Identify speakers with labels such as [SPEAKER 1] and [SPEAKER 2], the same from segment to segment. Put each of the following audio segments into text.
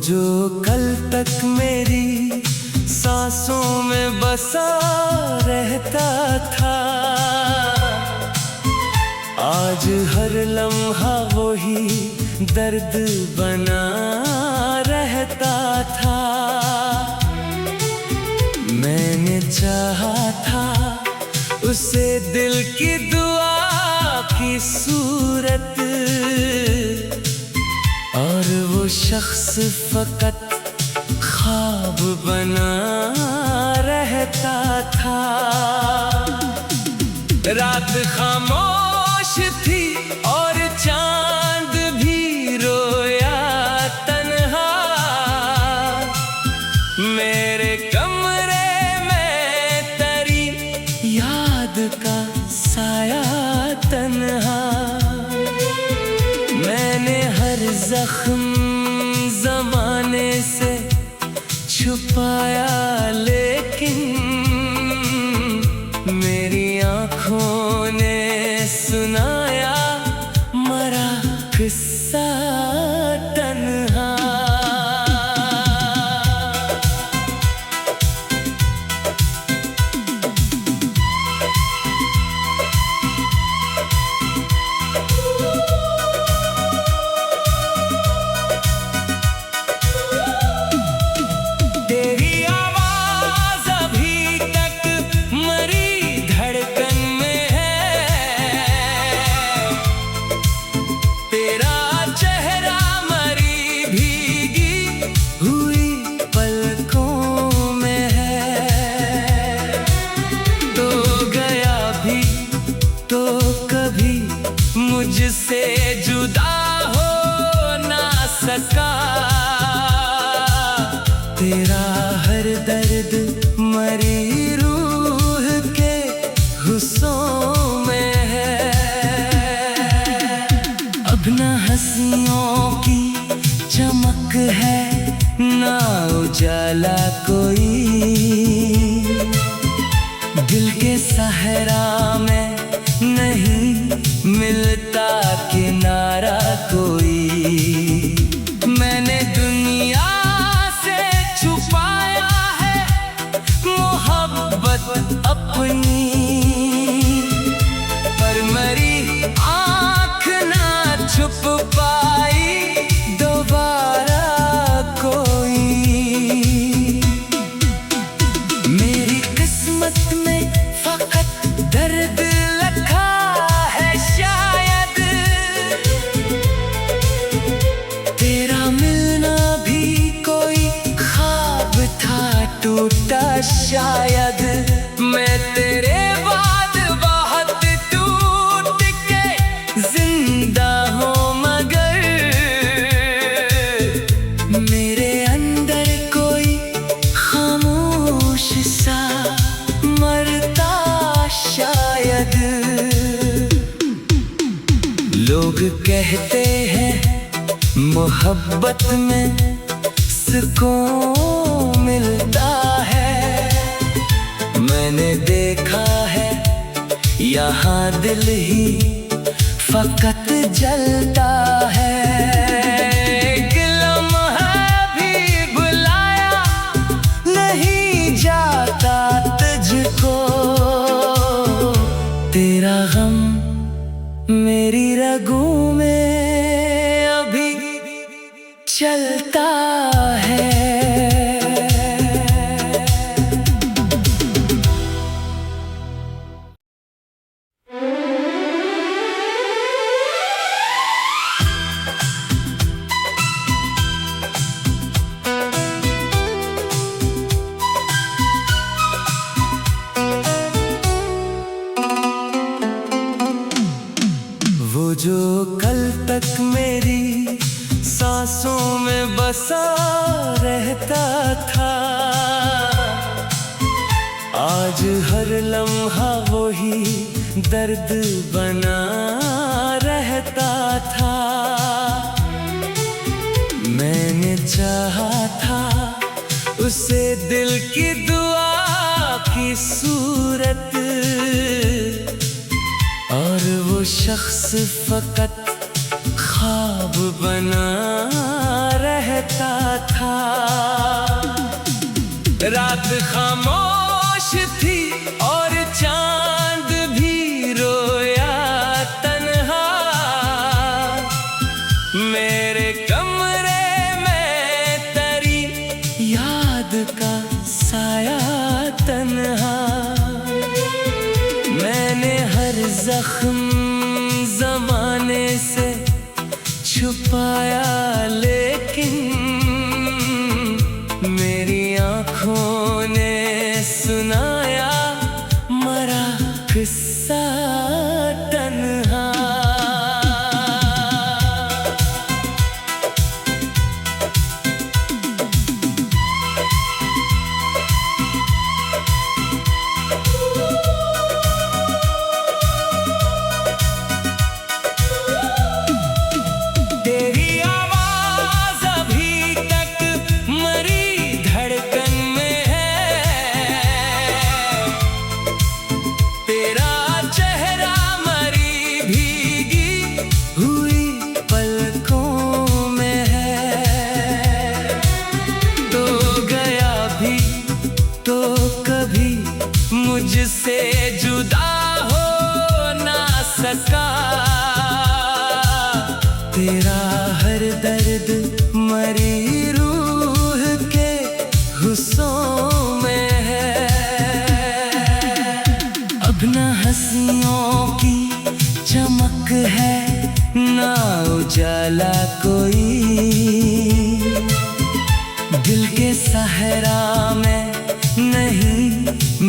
[SPEAKER 1] जो कल तक मेरी सांसों में बसा रहता था, आज हर लम्हा वही दर्द बना रहता था। मैंने चाहा था उसे दिल की दुआ की सूरत, और वो शख्स फकत ख्वाब बना रहता था। रात खामोश थी और चांद भी रोया तन्हा, मेरे कमरे में तेरी याद का साया तन्हा। मैंने हर जख्म जमाने से छुपाया, लेकिन मेरी आँखों ने सुनाया मरा किस्सा तन्हा। मुझसे जुदा हो ना सका, तेरा हर दर्द मरी रूह के हुस्सों में है। अब ना हंसियों की चमक है ना उजाला कोई, दिल के सहरा में नहीं मिलता किनारा कोई। मैंने दुनिया से छुपाया है मोहब्बत अपनी, पर मेरी आँख ना छुप पाई दोबारा कोई। मेरी किस्मत में फकत दर्द लिखा है शायद, तेरा मिलना भी कोई ख्वाब था टूटा शायद। मैं तेरे बाद बहुत टूट के जिंदा हूँ, मगर मेरे अंदर कोई खामोश सा मरता शायद। लोग कहते हैं मोहब्बत में सुकून मिलता है, मैंने देखा है यहाँ दिल ही फकत जलता है। एक लम्हा भी बुलाया नहीं जाता तुझको, तेरा गम मेरी रगों में अभी चलता है। वो जो कल तक मेरी सांसों में बसा रहता था, आज हर लम्हा वही दर्द बना रहता था। मैंने चाहा था उसे दिल की दुआ की सूरत, और वो शख्स फकत ख्वाब बना रहता था। रात खामोश थी और चांद भी रोया तन्हा। मेरे कमरे में तेरी याद का साया तन्हा। मैंने हर जख्म जमाने से छुपाया, लेकिन मेरी आँखों ने सुनाया मरा किस्सा तन्हा। तेरी आवाज अभी तक मरी धड़कन में है, तेरा चेहरा मरी भीगी हुई पलकों में है। तो गया भी तो कभी मुझसे जुदा हो ना सका। तेरा हर दर्द मरी रूह के हुस्सों में है। अब न हंसियों की चमक है, ना उजाला कोई। दिल के सहरा में नहीं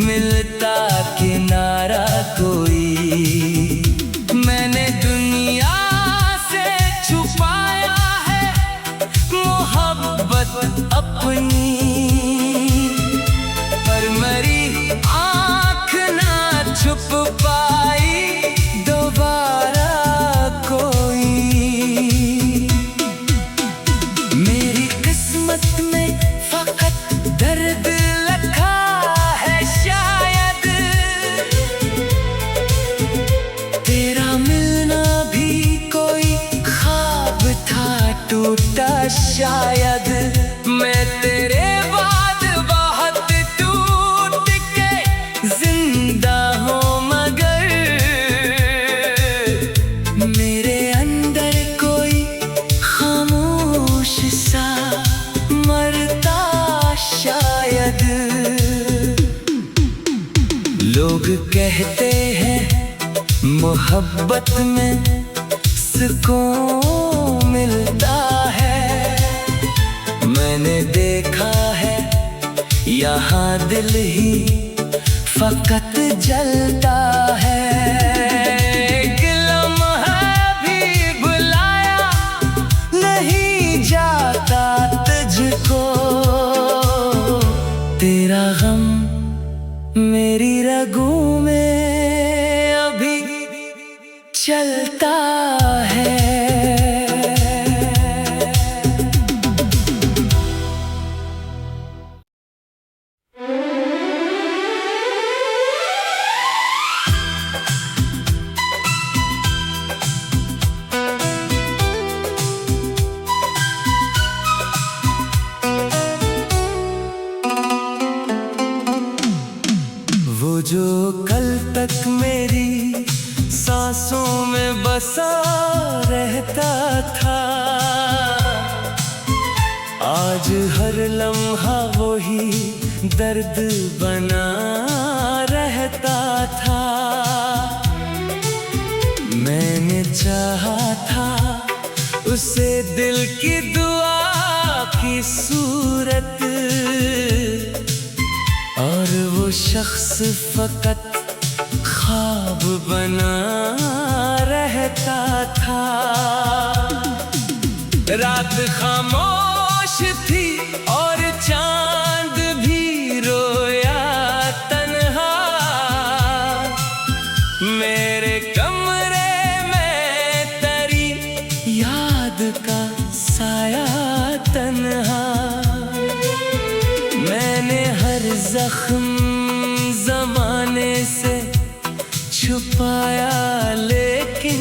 [SPEAKER 1] मिलता किनारा कोई। मैंने दुनिया छुपाया है मोहब्बत अपनी, पर मेरी आँख ना छुप पाई दोबारा कोई। मेरी किस्मत में फकत दर्द लिखा है शायद, तेरा मिलना भी कोई ख्वाब था टूटा शायद। मैं तेरे बाद बहुत टूट के जिंदा हूँ, मगर मेरे अंदर कोई खामोश सा मरता शायद। लोग कहते हैं मोहब्बत में सुकून मिलता है। मैंने देखा है यहाँ दिल ही फकत जलता है। एक लम्हा भी बुलाया नहीं जाता तुझको। तेरा गम मेरी रगों में अभी चलता है। वो जो कल तक मेरी सांसों में बसा रहता था, आज हर लम्हा वही दर्द बना रहता था। मैंने चाहा था उसे दिल की दुआ की सूरत, और वो शख्स फकत ख्वाब बना रहता था। रात खामोश थी और चांद भी रोया तन्हा। मेरे कमरे में तेरी याद का साया तन्हा। मैंने हर जख्म जमाने से छुपाया, लेकिन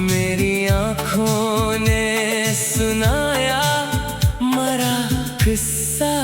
[SPEAKER 1] मेरी आँखों ने सुनाया मरा किस्सा।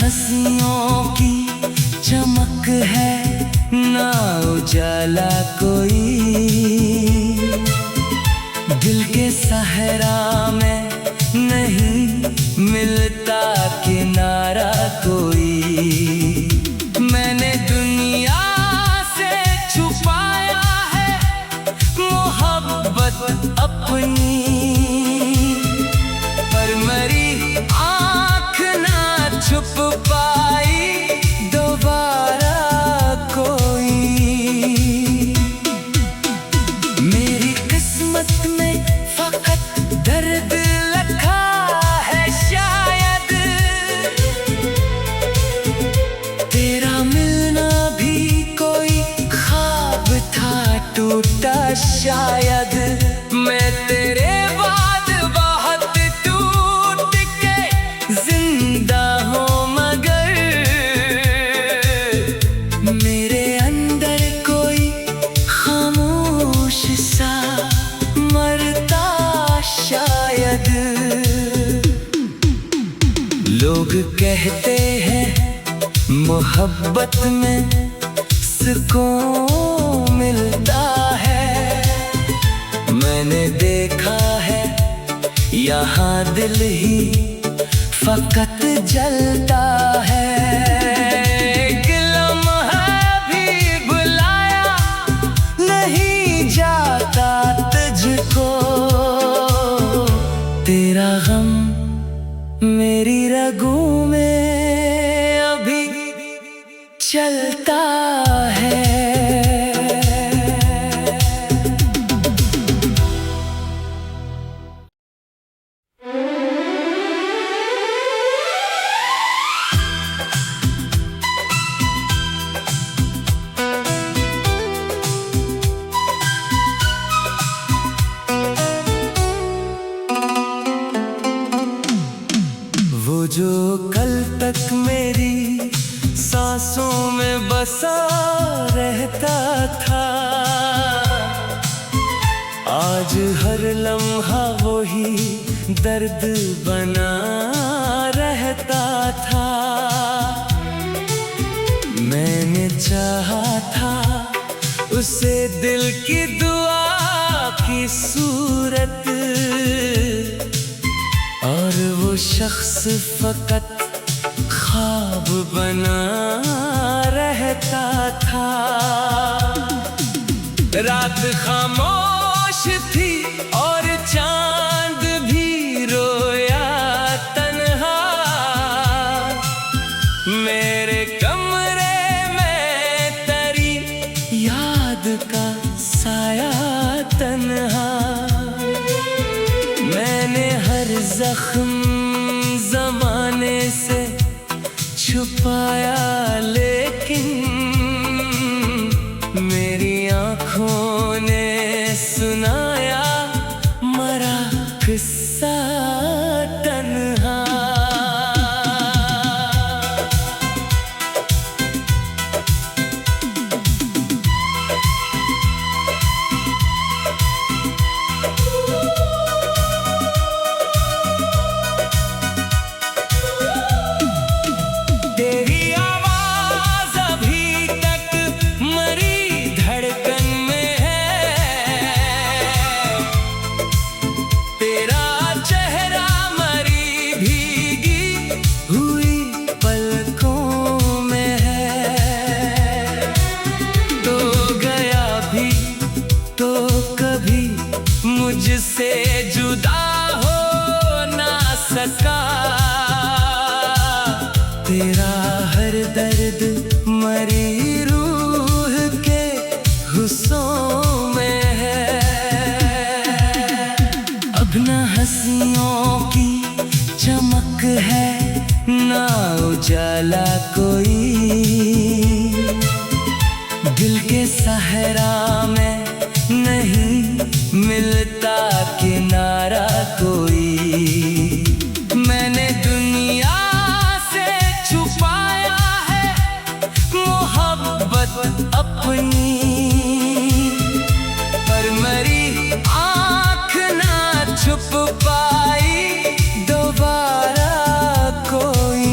[SPEAKER 1] हंसियों की चमक है ना उजाला कोई, दिल के सहरा में नहीं मिलता किनारा कोई। मैंने दुनिया से छुपाया है मोहब्बत अपनी, पर मेरी आँख ना छुप पाई दोबारा कोई। मेरी किस्मत में फकत दर्द लिखा है शायद, तेरा मिलना भी कोई ख्वाब था टूटा शायद। मैं तेरे बाद बहुत टूट के जिंदा हूँ, मगर मेरे अंदर कोई खामोश सा मरता शायद। लोग कहते हैं मोहब्बत में सुकून मिलता है, मैंने देखा है यहाँ दिल ही फकत जलता है। एक लम्हा भी बुलाया नहीं जाता तुझको, तेरा गम मेरी रगों में अभी चलता है। वो जो कल तक मेरी सांसों में बसा रहता था, आज हर लम्हा वही दर्द बना रहता था। मैंने चाहा था उसे दिल की दुआ की सूरत, और वो शख्स फकत ख्वाब बना रहता था। रात खामोश थी और चांद भी रोया तन्हा, मेरे कमरे में तेरी याद का साया तन्हा। मैंने हर जख्म ज़माने से छुपाया, लेकिन मेरी आँखों ने सुनाया मरा किस्सा तन्हा। तेरी आवाज़ अभी तक मरी धड़कन में है, तेरा चेहरा मरी भीगी हुई पलकों में है। तो गया भी तो कभी मुझसे जुदा हो ना सका, तेरा हर दर्द मरी रूह के हुस्सों में है। अब न हंसियों की चमक है ना उजाला कोई, दिल के सहरा में नहीं मिलता किनारा कोई। मैंने दुनिया से छुपाया है मोहब्बत अपनी, पर मेरी आँख ना छुप पाई दोबारा कोई।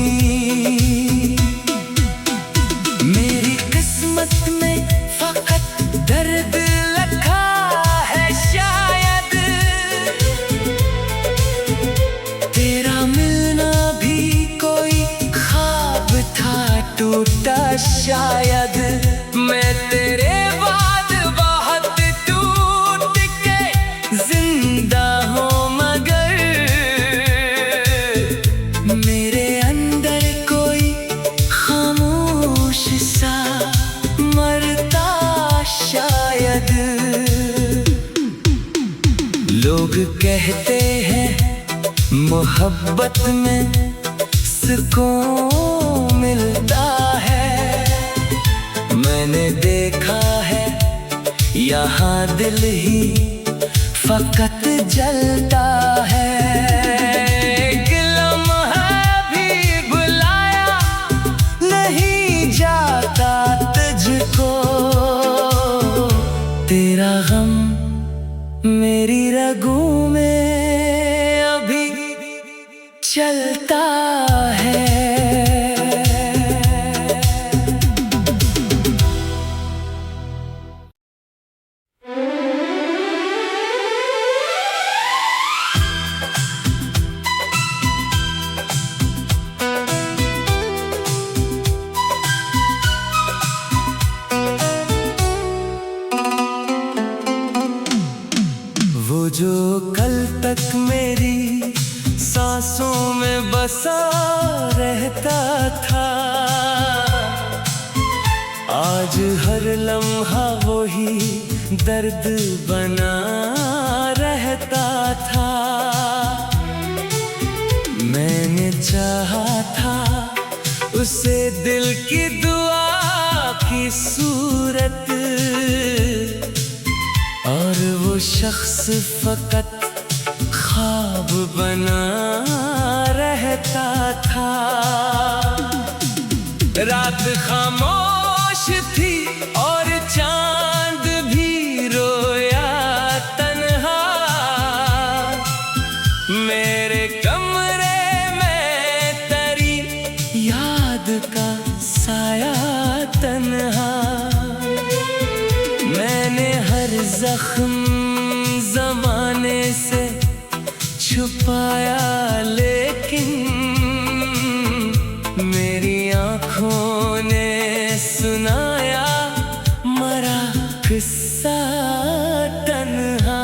[SPEAKER 1] हैं मोहब्बत में सुकून मिलता है। मैंने देखा है यहाँ दिल ही फकत जलता है। एक लम्हा भी बुलाया नहीं जाता तुझको, तेरा गम मेरी रगों में अभी चलता है। वो जो कल तक मेरी सांसों में बसा रहता था, आज हर लम्हा वो ही दर्द बना रहता था। मैंने चाहा था उसे दिल की दुआ की सूरत, और वो शख्स फकत ख्वाब बना रहता था। रात खामोश थी और चांद भी रोया तन्हा, मेरे कमरे में तेरी याद का साया तन्हा। मैंने हर जख्म ज़माने से छुपाया, लेकिन मेरी आँखों ने सुनाया मरा किस्सा तन्हा।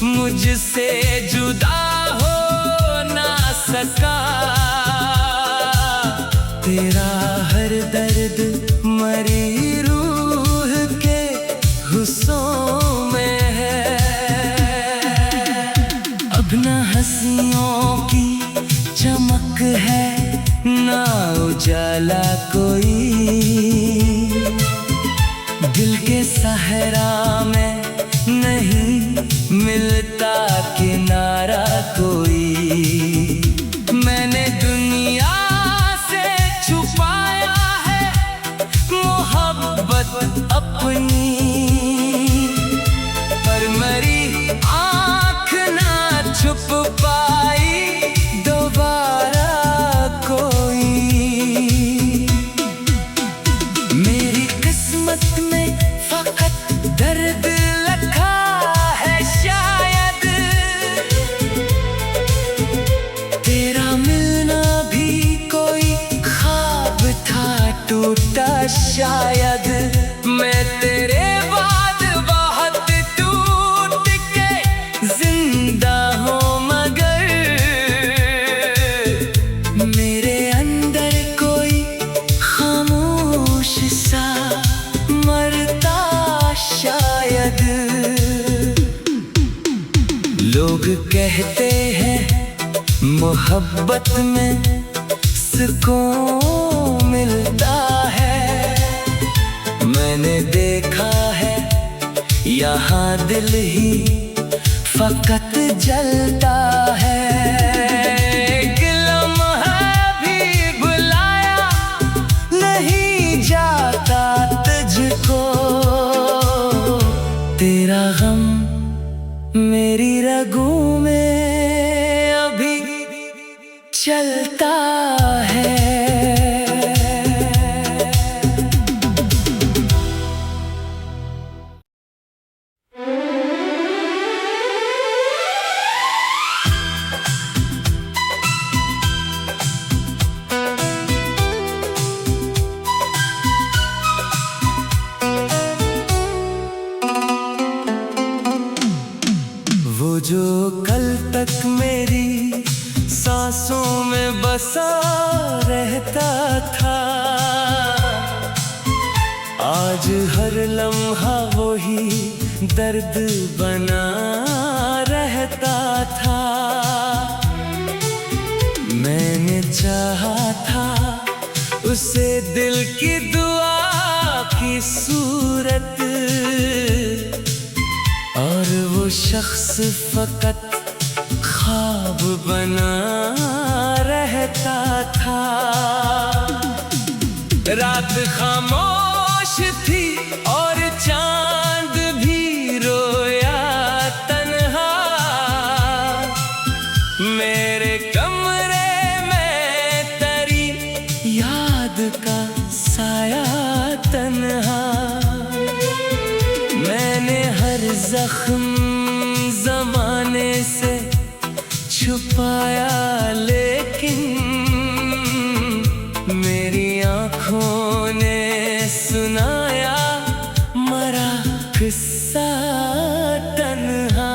[SPEAKER 1] मुझसे जुदा हो ना सका, तेरा हर दर्द मरी रूह के हुस्सों में है। अब ना हंसियों की चमक है ना उजाला कोई, दिल के सहरा में नहीं मिलता किनारा कोई। मैंने दुनिया से छुपाया है मोहब्बत अपनी, पर मेरी आँख ना छुप पाई दोबारा कोई। मेरी किस्मत में फकत दर्द लिखा है शायद, तेरा मिलना भी कोई ख्वाब था टूटा शायद। मैं तेरे बाद बहुत टूट के जिंदा हूँ, मगर मेरे अंदर कोई खामोश सा मरता शायद। लोग कहते हैं मोहब्बत में सुकून मिलता है, मैंने देखा है यहाँ दिल ही फकत जलता है। एक लम्हा भी बुलाया नहीं जाता तुझको, तेरा गम मेरी रगों में अभी चलता है। था। आज हर लम्हा वही दर्द बना रहता था। मैंने चाहा था उसे दिल की दुआ की सूरत, और वो शख्स फकत ख्वाब बना रहता था। रात खामोश थी और चांद भी रोया तन्हा। मेरे कमरे में तेरी याद का साया तन्हा। मैंने हर जख्म ज़माने से छुपाया, लेकिन मेरी आँखों ने सुनाया मरा किस्सा तन्हा।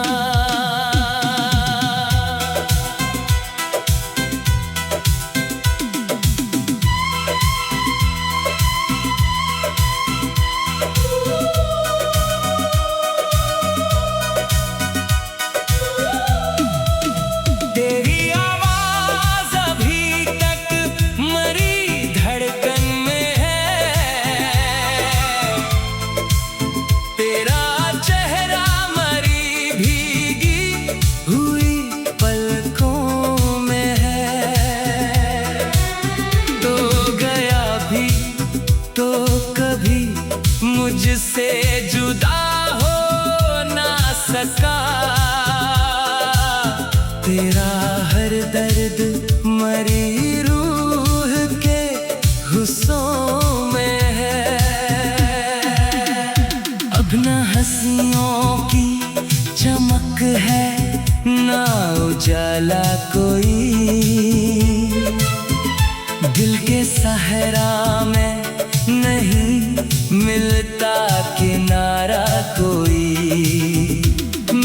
[SPEAKER 1] मुझसे जुदा हो ना सका तेरा हर दर्द मरी रूह के हुस्सों में है। अब न हंसियों की चमक है ना उजाला कोई, दिल के सहरा में नहीं मिलता किनारा कोई।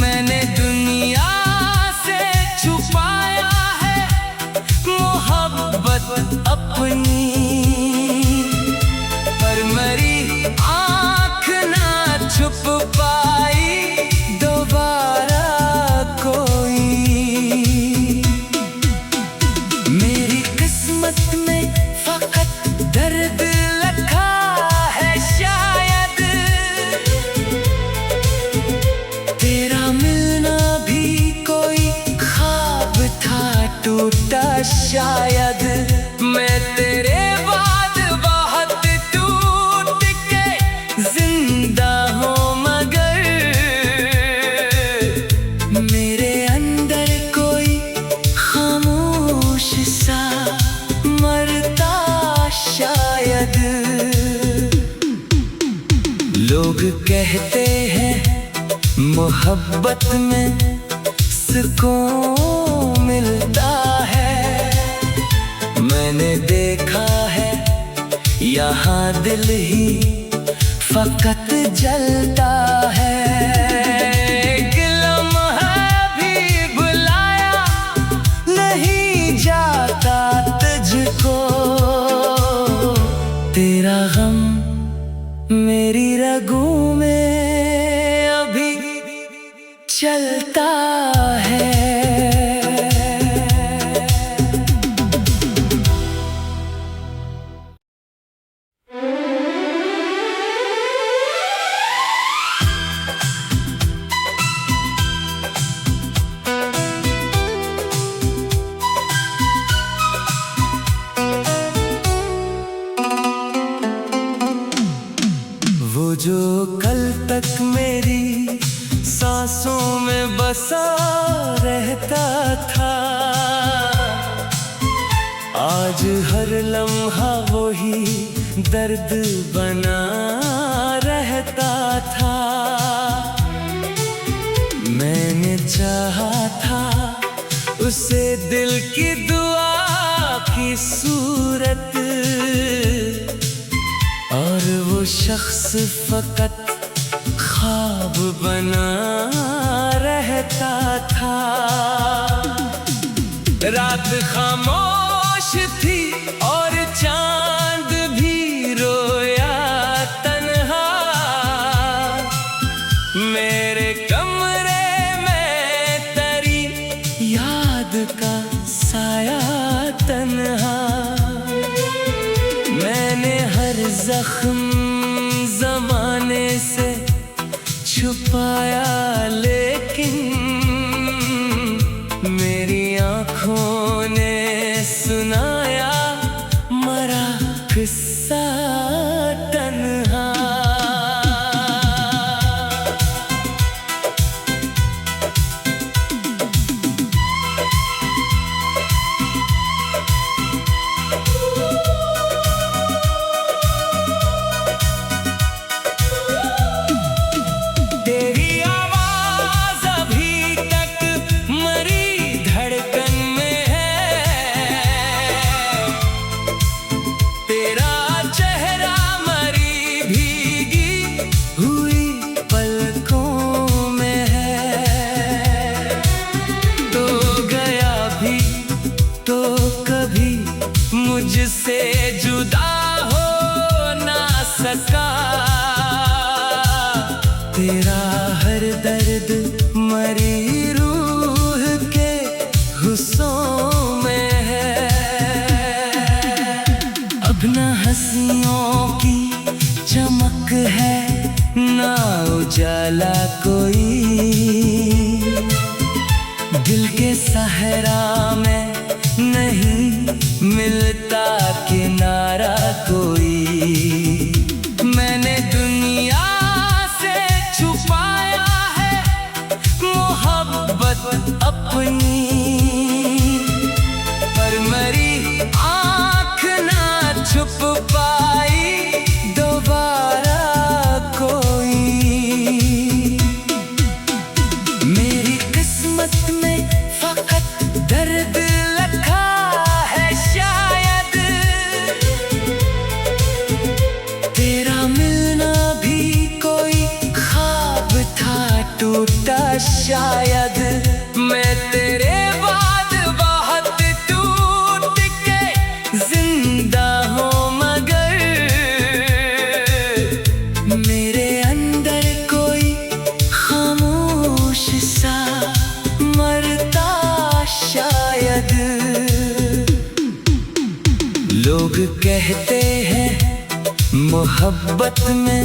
[SPEAKER 1] मैंने दुनिया से छुपाया है मोहब्बत अपनी, पर मेरी आँख ना छुप पाई दोबारा कोई। मेरी किस्मत में फकत दर्द लिखा है शायद, तेरा मिलना भी कोई ख्वाब था टूटा शायद। मैं तेरे बाद बहुत टूट के जिंदा हूँ, मगर मेरे अंदर कोई खामोश सा मरता शायद। लोग कहते हैं मोहब्बत में सुकून मिलता है, मैंने देखा है यहाँ दिल ही फकत जलता है। एक लम्हा भी बुलाया नहीं जाता तुझको, तेरा गम मेरी रगों में अभी चलता है। वो जो कल तक मेरी सांसों में बसा रहता था, आज हर लम्हा वही दर्द बना रहता था। मैंने चाहा था उसे दिल की दुआ की सूरत, और वो शख्स फकत ख्वाब बना रहता था। रात खामोश थी और चांद मैंने हर जख्म जमाने से छुपाया, लेकिन मेरी आंखों ने सुनाया मरा किस्सा तन्हा। तेरी आवाज अभी तक मरी धड़कन में है, तेरा चेहरा मरी भीगी हुई पलकों में है। तो गया भी तो कभी मुझसे जुदा हो ना सका, तेरा हर दर्द मरी रूह के हुस्सों में है। अब न हंसियों की चमक है, ना उजाला कोई, दिल के सहरा में नहीं मिलता किनारा कोई। मैंने दुनिया छुपाया है मोहब्बत अपनी, पर मेरी आँख ना छुप पाई दोबारा कोई। मेरी किस्मत में फकत दर्द लिखा है शायद, तेरा मिलना भी कोई टूटा शायद। मैं तेरे बाद बहुत टूट के जिंदा हूँ, मगर मेरे अंदर कोई खामोश सा मरता शायद। लोग कहते हैं मोहब्बत में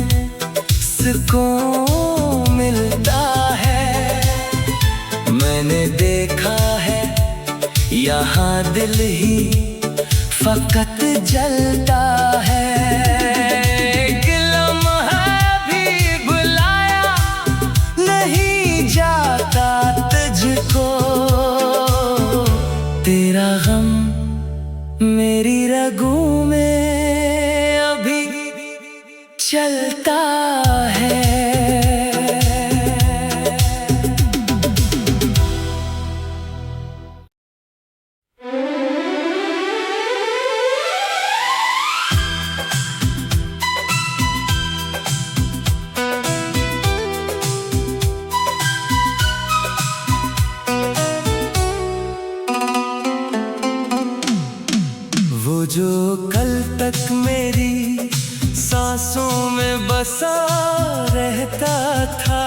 [SPEAKER 1] सुकून मिलता है, मैंने देखा है यहाँ दिल ही फकत जलता है। एक लम्हा भी बुलाया नहीं जाता तुझको, तेरा गम मेरी रगों में अभी चलता है। वो जो कल तक मेरी सांसों में बसा रहता था,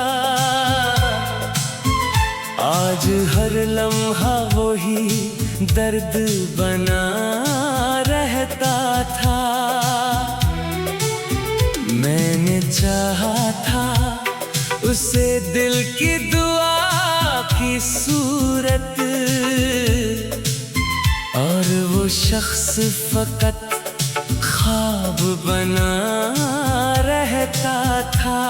[SPEAKER 1] आज हर लम्हा वही दर्द बना रहता था। मैंने चाहा था उसे दिल की दुआ की सूरत, और वो शख्स फकत ख्वाब बना रहता था।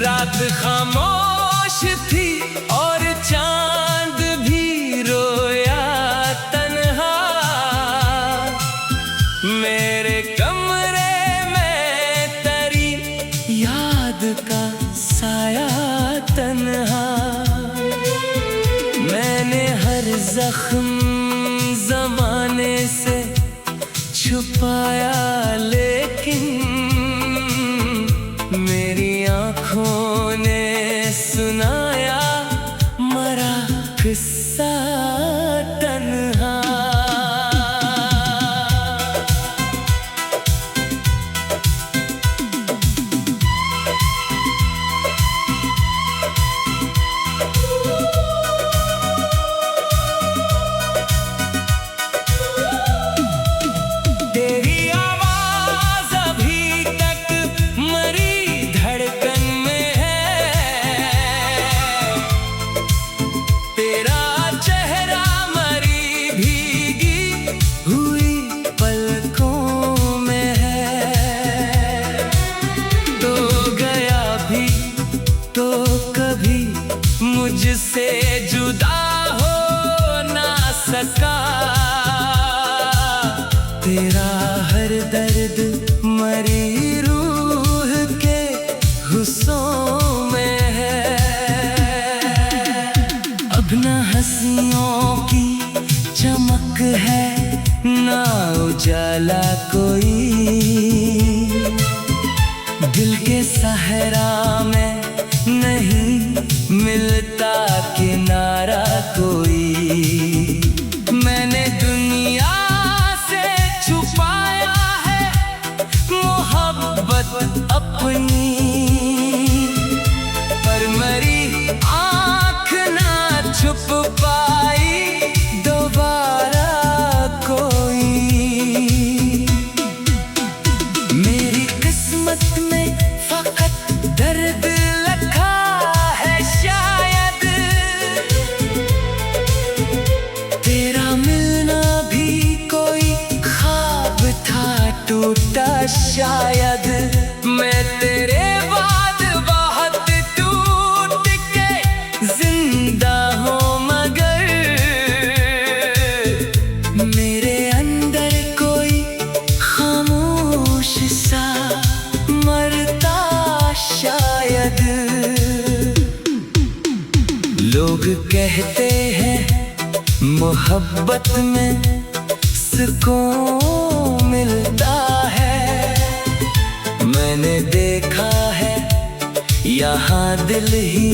[SPEAKER 1] रात खामोश थी और चांद भी रोया तन्हा, मेरे कमरे में तेरी याद का साया तन्हा। मैंने हर जख्म जमाने से छुपाया, लेकिन मेरी आंखों ने सुनाया मरा किस्सा तन्हा। तेरा हर दर्द मरी रूह के हुस्सों में है। अब न हंसियों की चमक है ना उजाला कोई, दिल के सहरा में नहीं मिलता किनारा कोई। मैंने दुनिया से छुपाया है मोहब्बत अपनी, पर मेरी आँख ना छुप पाई दोबारा कोई। मेरी किस्मत में फकत दर्द लिखा है शायद, तेरा मिलना भी कोई ख्वाब था टूटा शायद। मैं तेरे बाद बहुत टूट के जिंदा हूँ, मगर मेरे अंदर कोई खामोश सा मरता शायद। लोग कहते हैं मोहब्बत में सुकून मिलता है, मैंने देखा है यहाँ दिल ही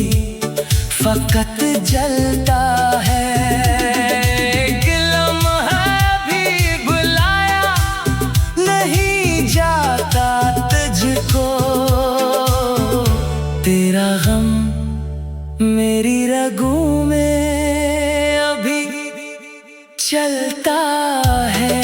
[SPEAKER 1] फकत जलता है। एक लम्हा भी बुलाया नहीं जाता तुझको, तेरा गम मेरी रगों में अभी चलता है।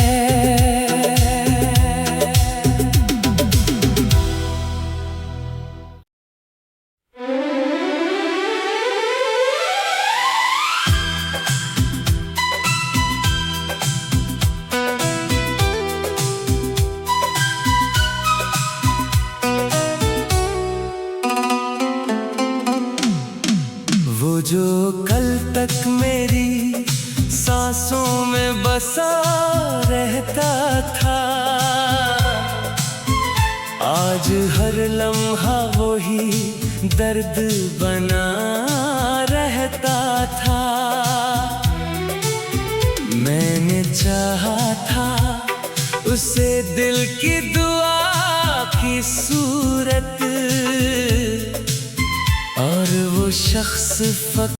[SPEAKER 1] वो जो कल तक मेरी सांसों में बसा रहता था, आज हर लम्हा वही दर्द बना रहता था। मैंने चाहा था उसे दिल की दुआ की सूरत, और वो शख्स